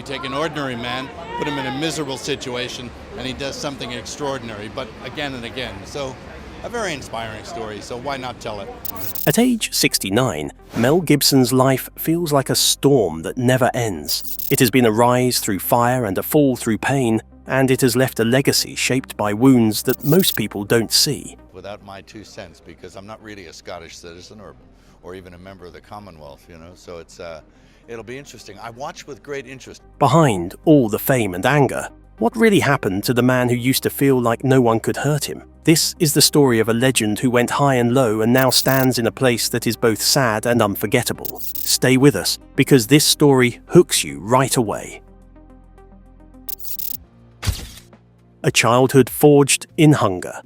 take an ordinary man, put him in a miserable situation, and he does something extraordinary, but again and again. So a very inspiring story, so why not tell it? At age 69, Mel Gibson's life feels like a storm that never ends. It has been a rise through fire and a fall through pain, and it has left a legacy shaped by wounds that most people don't see. Without my 2 cents, because I'm not really a Scottish citizen or even a member of the Commonwealth, so it'll be interesting. I watch with great interest. Behind all the fame and anger, what really happened to the man who used to feel like no one could hurt him? This is the story of a legend who went high and low and now stands in a place that is both sad and unforgettable. Stay with us, because this story hooks you right away. A childhood forged in hunger.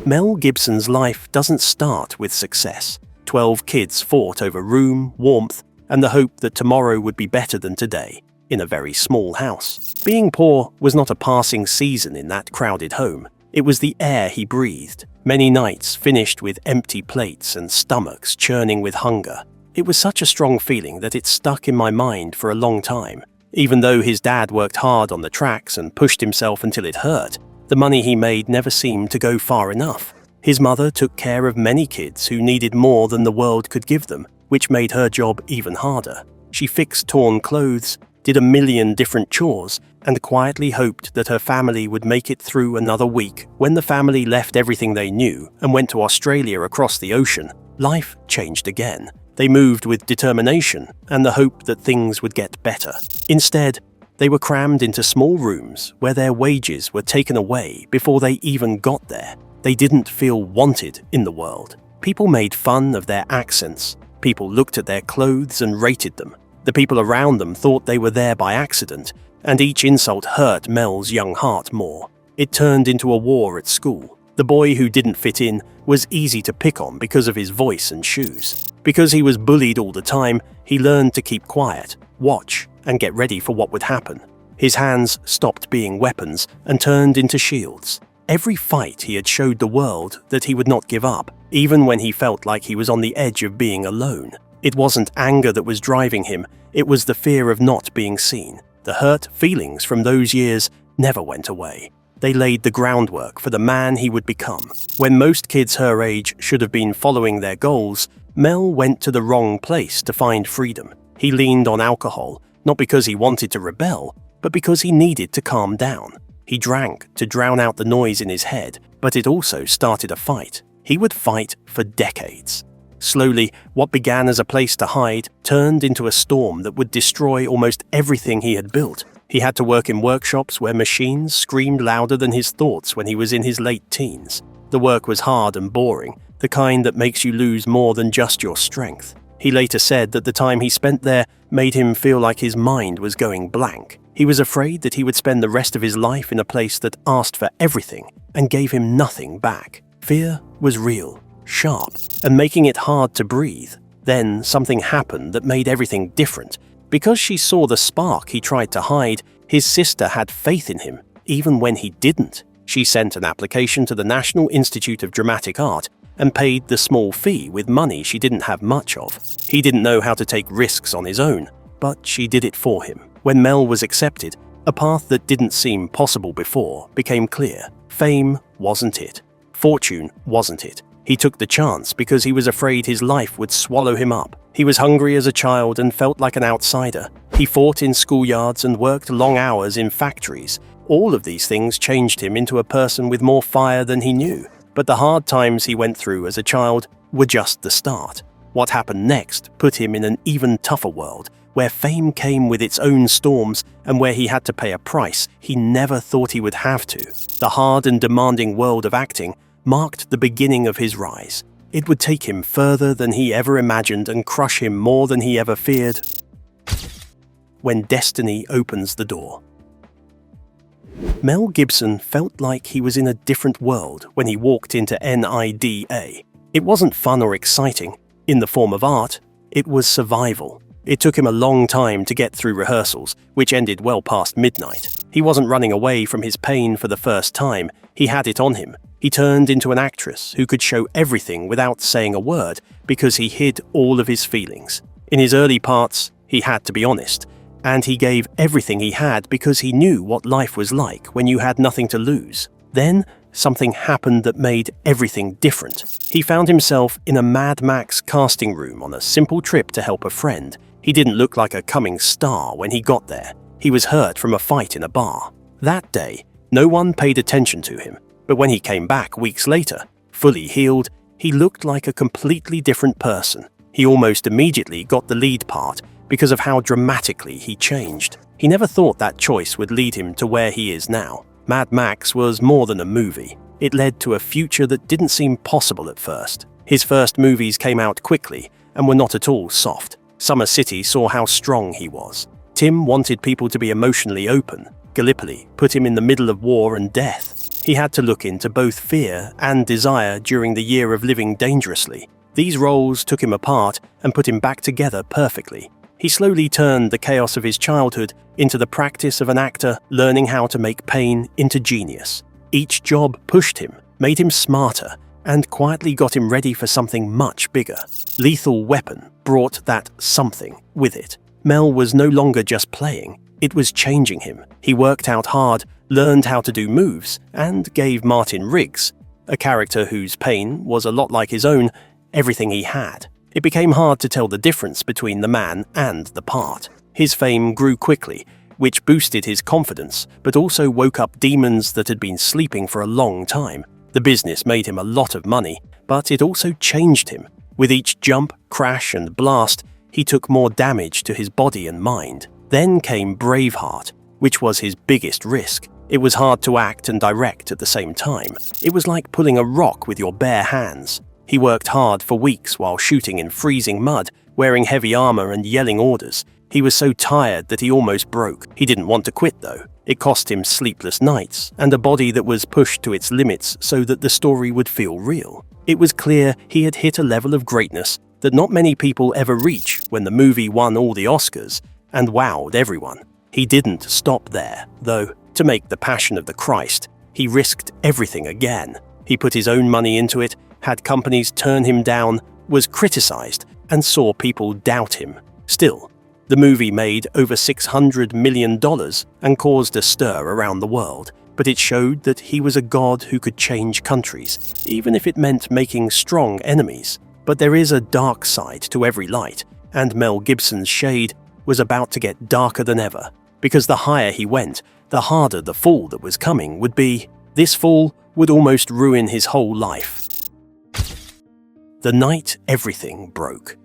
Mel Gibson's life doesn't start with success. 12 kids fought over room, warmth, and the hope that tomorrow would be better than today, in a very small house. Being poor was not a passing season in that crowded home. It was the air he breathed. Many nights finished with empty plates and stomachs churning with hunger. It was such a strong feeling that it stuck in my mind for a long time. Even though his dad worked hard on the tracks and pushed himself until it hurt, the money he made never seemed to go far enough. His mother took care of many kids who needed more than the world could give them, which made her job even harder. She fixed torn clothes, did a million different chores, and quietly hoped that her family would make it through another week. When the family left everything they knew and went to Australia across the ocean, life changed again. They moved with determination and the hope that things would get better. Instead, they were crammed into small rooms where their wages were taken away before they even got there. They didn't feel wanted in the world. People made fun of their accents. People looked at their clothes and rated them. The people around them thought they were there by accident, and each insult hurt Mel's young heart more. It turned into a war at school. The boy who didn't fit in was easy to pick on because of his voice and shoes. Because he was bullied all the time, he learned to keep quiet, watch, and get ready for what would happen. His hands stopped being weapons and turned into shields. Every fight he had showed the world that he would not give up, even when he felt like he was on the edge of being alone. It wasn't anger that was driving him, it was the fear of not being seen. The hurt feelings from those years never went away. They laid the groundwork for the man he would become. When most kids her age should have been following their goals, Mel went to the wrong place to find freedom. He leaned on alcohol, not because he wanted to rebel, but because he needed to calm down. He drank to drown out the noise in his head, but it also started a fight. He would fight for decades. Slowly, what began as a place to hide turned into a storm that would destroy almost everything he had built. He had to work in workshops where machines screamed louder than his thoughts when he was in his late teens. The work was hard and boring, the kind that makes you lose more than just your strength. He later said that the time he spent there made him feel like his mind was going blank. He was afraid that he would spend the rest of his life in a place that asked for everything and gave him nothing back. Fear was real, sharp, and making it hard to breathe. Then something happened that made everything different. Because she saw the spark he tried to hide, his sister had faith in him, even when he didn't. She sent an application to the National Institute of Dramatic Art and paid the small fee with money she didn't have much of. He didn't know how to take risks on his own, but she did it for him. When Mel was accepted, a path that didn't seem possible before became clear. Fame wasn't it. Fortune wasn't it. He took the chance because he was afraid his life would swallow him up. He was hungry as a child and felt like an outsider. He fought in schoolyards and worked long hours in factories. All of these things changed him into a person with more fire than he knew. But the hard times he went through as a child were just the start. What happened next put him in an even tougher world, where fame came with its own storms and where he had to pay a price he never thought he would have to. The hard and demanding world of acting marked the beginning of his rise. It would take him further than he ever imagined and crush him more than he ever feared. When destiny opens the door. Mel Gibson felt like he was in a different world when he walked into NIDA. It wasn't fun or exciting. In the form of art, it was survival. It took him a long time to get through rehearsals, which ended well past midnight. He wasn't running away from his pain for the first time. He had it on him. He turned into an actress who could show everything without saying a word because he hid all of his feelings. In his early parts, he had to be honest. and he gave everything he had because he knew what life was like when you had nothing to lose. Then, something happened that made everything different. He found himself in a Mad Max casting room on a simple trip to help a friend. He didn't look like a coming star when he got there. He was hurt from a fight in a bar. That day, no one paid attention to him, but when he came back weeks later, fully healed, he looked like a completely different person. He almost immediately got the lead part because of how dramatically he changed. He never thought that choice would lead him to where he is now. Mad Max was more than a movie. It led to a future that didn't seem possible at first. His first movies came out quickly and were not at all soft. Summer City saw how strong he was. Tim wanted people to be emotionally open. Gallipoli put him in the middle of war and death. He had to look into both fear and desire during the year of living dangerously. These roles took him apart and put him back together perfectly. He slowly turned the chaos of his childhood into the practice of an actor learning how to make pain into genius. Each job pushed him, made him smarter, and quietly got him ready for something much bigger. Lethal Weapon brought that something with it. Mel was no longer just playing, it was changing him. He worked out hard, learned how to do moves, and gave Martin Riggs, a character whose pain was a lot like his own, everything he had. It became hard to tell the difference between the man and the part. His fame grew quickly, which boosted his confidence, but also woke up demons that had been sleeping for a long time. The business made him a lot of money, but it also changed him. With each jump, crash, and blast, he took more damage to his body and mind. Then came Braveheart, which was his biggest risk. It was hard to act and direct at the same time. It was like pulling a rock with your bare hands. He worked hard for weeks while shooting in freezing mud, wearing heavy armor and yelling orders. He was so tired that he almost broke. He didn't want to quit though. It cost him sleepless nights and a body that was pushed to its limits so that the story would feel real. It was clear he had hit a level of greatness that not many people ever reach when the movie won all the Oscars and wowed everyone. He didn't stop there, though. To make The Passion of the Christ, he risked everything again. He put his own money into it, had companies turn him down, was criticized, and saw people doubt him. Still, the movie made over $600 million and caused a stir around the world, but it showed that he was a god who could change countries, even if it meant making strong enemies. But there is a dark side to every light, and Mel Gibson's shade was about to get darker than ever, because the higher he went, the harder the fall that was coming would be. This fall would almost ruin his whole life. The night everything broke.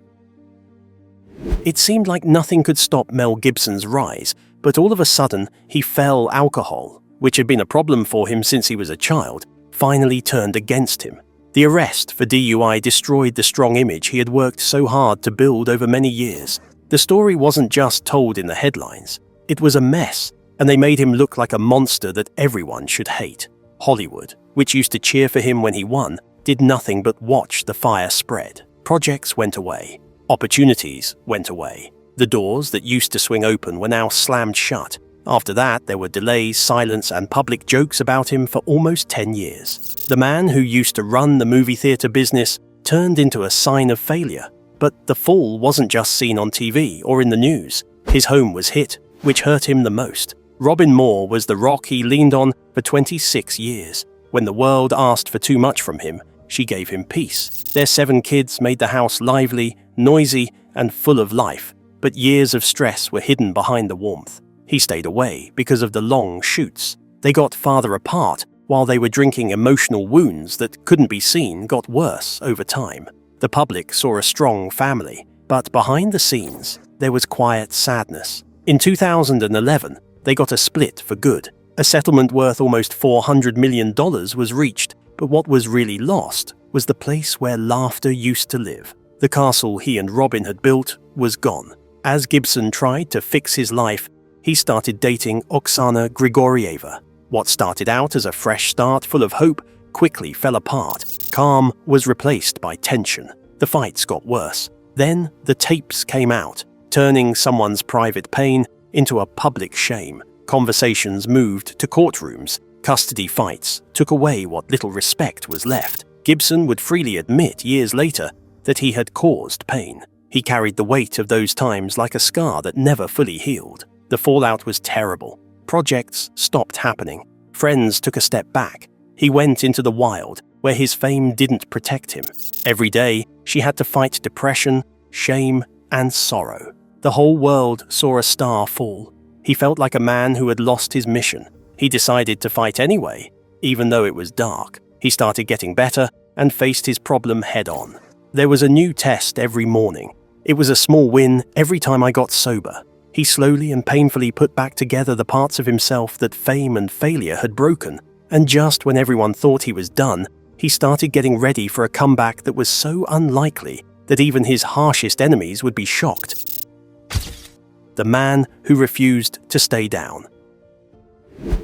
It seemed like nothing could stop Mel Gibson's rise, but all of a sudden he fell. Alcohol, which had been a problem for him since he was a child, finally turned against him. The arrest for DUI destroyed the strong image he had worked so hard to build over many years. The story wasn't just told in the headlines. It was a mess, and they made him look like a monster that everyone should hate. Hollywood, which used to cheer for him when he won, did nothing but watch the fire spread. Projects went away. Opportunities went away. The doors that used to swing open were now slammed shut. After that, there were delays, silence, and public jokes about him for almost 10 years. The man who used to run the movie theater business turned into a sign of failure. But the fall wasn't just seen on TV or in the news. His home was hit, which hurt him the most. Robin Moore was the rock he leaned on for 26 years. When the world asked for too much from him, she gave him peace. Their 7 kids made the house lively, noisy, and full of life, but years of stress were hidden behind the warmth. He stayed away because of the long shoots. They got farther apart while they were drinking. Emotional wounds that couldn't be seen got worse over time. The public saw a strong family, but behind the scenes, there was quiet sadness. In 2011, they got a split for good. A settlement worth almost $400 million was reached, but what was really lost was the place where laughter used to live. The castle he and Robin had built was gone. As Gibson tried to fix his life, he started dating Oksana Grigorieva. What started out as a fresh start full of hope quickly fell apart. Calm was replaced by tension. The fights got worse. Then the tapes came out, turning someone's private pain into a public shame. Conversations moved to courtrooms. Custody fights took away what little respect was left. Gibson would freely admit years later that he had caused pain. He carried the weight of those times like a scar that never fully healed. The fallout was terrible. Projects stopped happening. Friends took a step back. He went into the wild, where his fame didn't protect him. Every day, she had to fight depression, shame, and sorrow. The whole world saw a star fall. He felt like a man who had lost his mission. He decided to fight anyway, even though it was dark. He started getting better and faced his problem head-on. There was a new test every morning. It was a small win every time I got sober. He slowly and painfully put back together the parts of himself that fame and failure had broken. And just when everyone thought he was done, he started getting ready for a comeback that was so unlikely that even his harshest enemies would be shocked. The man who refused to stay down.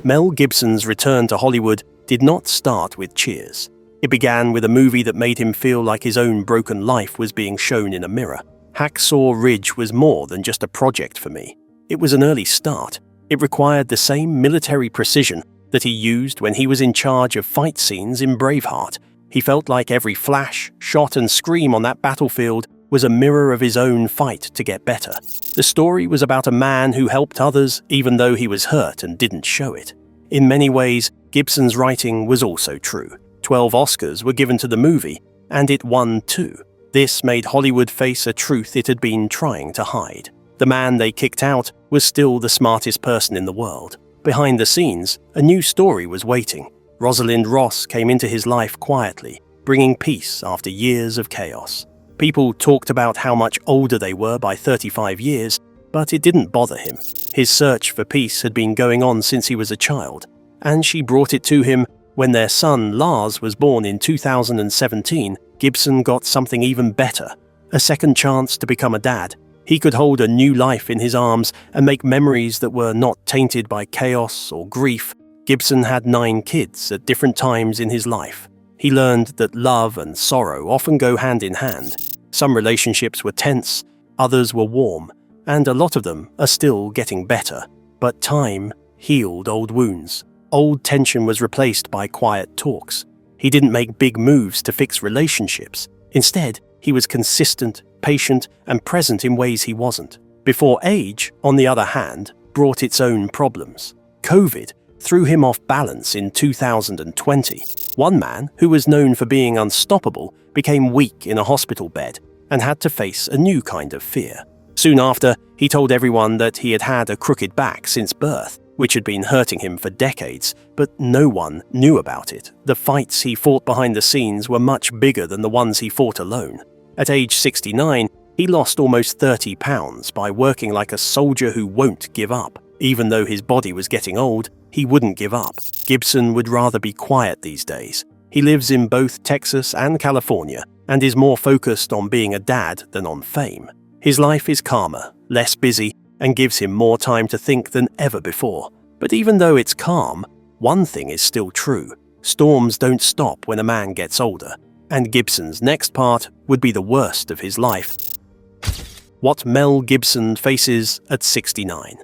Mel Gibson's return to Hollywood did not start with cheers. It began with a movie that made him feel like his own broken life was being shown in a mirror. Hacksaw Ridge was more than just a project for me. It was an early start. It required the same military precision that he used when he was in charge of fight scenes in Braveheart. He felt like every flash, shot, and scream on that battlefield was a mirror of his own fight to get better. The story was about a man who helped others even though he was hurt and didn't show it. In many ways, Gibson's writing was also true. 12 Oscars were given to the movie, and it won 2. This made Hollywood face a truth it had been trying to hide. The man they kicked out was still the smartest person in the world. Behind the scenes, a new story was waiting. Rosalind Ross came into his life quietly, bringing peace after years of chaos. People talked about how much older they were by 35 years, but it didn't bother him. His search for peace had been going on since he was a child, and she brought it to him when their son Lars was born in 2017. Gibson got something even better, a second chance to become a dad. He could hold a new life in his arms and make memories that were not tainted by chaos or grief. Gibson had 9 kids at different times in his life. He learned that love and sorrow often go hand in hand. Some relationships were tense, others were warm, and a lot of them are still getting better. But time healed old wounds. Old tension was replaced by quiet talks. He didn't make big moves to fix relationships. Instead, he was consistent, patient, and present in ways he wasn't. Before age, on the other hand, brought its own problems. COVID threw him off balance in 2020. One man, who was known for being unstoppable, became weak in a hospital bed and had to face a new kind of fear. Soon after, he told everyone that he had had a crooked back since birth, which had been hurting him for decades, but no one knew about it. The fights he fought behind the scenes were much bigger than the ones he fought alone. At age 69, he lost almost 30 pounds by working like a soldier who won't give up. Even though his body was getting old, he wouldn't give up. Gibson would rather be quiet these days. He lives in both Texas and California and is more focused on being a dad than on fame. His life is calmer, less busy, and gives him more time to think than ever before. But even though it's calm, one thing is still true. Storms don't stop when a man gets older, and Gibson's next part would be the worst of his life. What Mel Gibson faces at 69.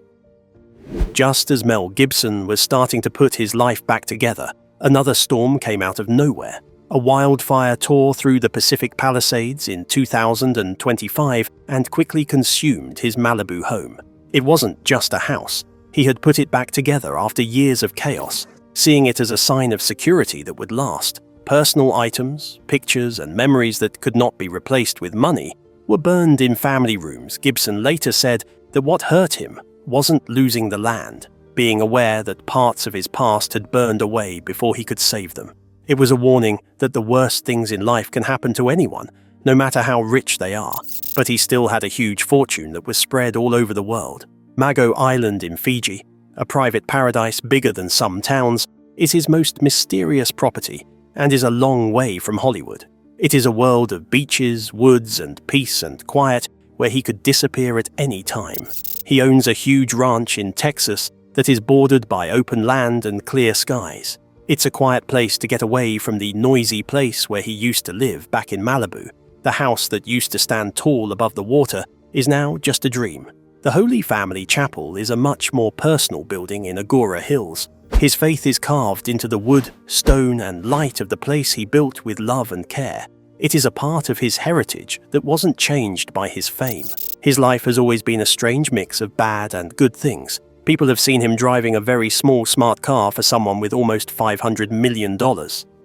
Just as Mel Gibson was starting to put his life back together, another storm came out of nowhere. A wildfire tore through the Pacific Palisades in 2025 and quickly consumed his Malibu home. It wasn't just a house. He had put it back together after years of chaos, seeing it as a sign of security that would last. Personal items, pictures, and memories that could not be replaced with money were burned in family rooms. Gibson later said that what hurt him wasn't losing the land, being aware that parts of his past had burned away before he could save them. It was a warning that the worst things in life can happen to anyone, no matter how rich they are. But he still had a huge fortune that was spread all over the world. Mago Island in Fiji, a private paradise bigger than some towns, is his most mysterious property and is a long way from Hollywood. It is a world of beaches, woods, and peace and quiet where he could disappear at any time. He owns a huge ranch in Texas that is bordered by open land and clear skies. It's a quiet place to get away from the noisy place where he used to live back in Malibu. The house that used to stand tall above the water is now just a dream. The Holy Family Chapel is a much more personal building in Agoura Hills. His faith is carved into the wood, stone, and light of the place he built with love and care. It is a part of his heritage that wasn't changed by his fame. His life has always been a strange mix of bad and good things. People have seen him driving a very small smart car for someone with almost $500 million.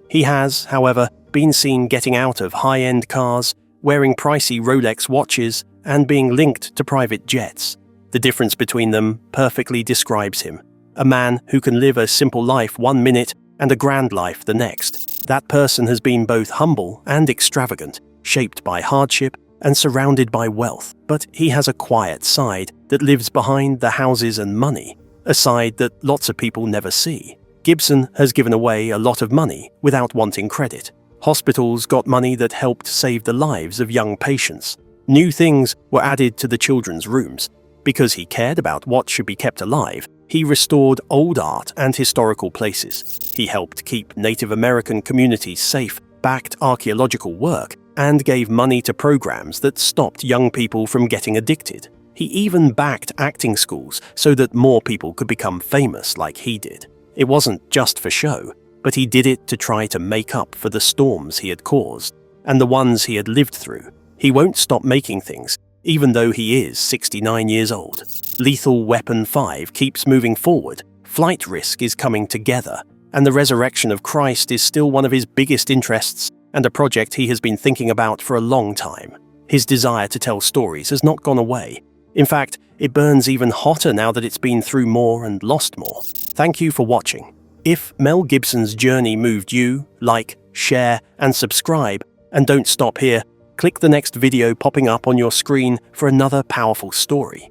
He has, however, been seen getting out of high-end cars, wearing pricey Rolex watches, and being linked to private jets. The difference between them perfectly describes him. A man who can live a simple life one minute and a grand life the next. That person has been both humble and extravagant, shaped by hardship and surrounded by wealth. But he has a quiet side that lives behind the houses and money, a side that lots of people never see. Gibson has given away a lot of money without wanting credit. Hospitals got money that helped save the lives of young patients. New things were added to the children's rooms. Because he cared about what should be kept alive, he restored old art and historical places. He helped keep Native American communities safe, backed archaeological work, and gave money to programs that stopped young people from getting addicted. He even backed acting schools so that more people could become famous like he did. It wasn't just for show, but he did it to try to make up for the storms he had caused and the ones he had lived through. He won't stop making things, even though he is 69 years old. Lethal Weapon 5 keeps moving forward, Flight Risk is coming together, and the resurrection of Christ is still one of his biggest interests and a project he has been thinking about for a long time. His desire to tell stories has not gone away. In fact, it burns even hotter now that it's been through more and lost more. Thank you for watching. If Mel Gibson's journey moved you, like, share, and subscribe, and don't stop here. Click the next video popping up on your screen for another powerful story.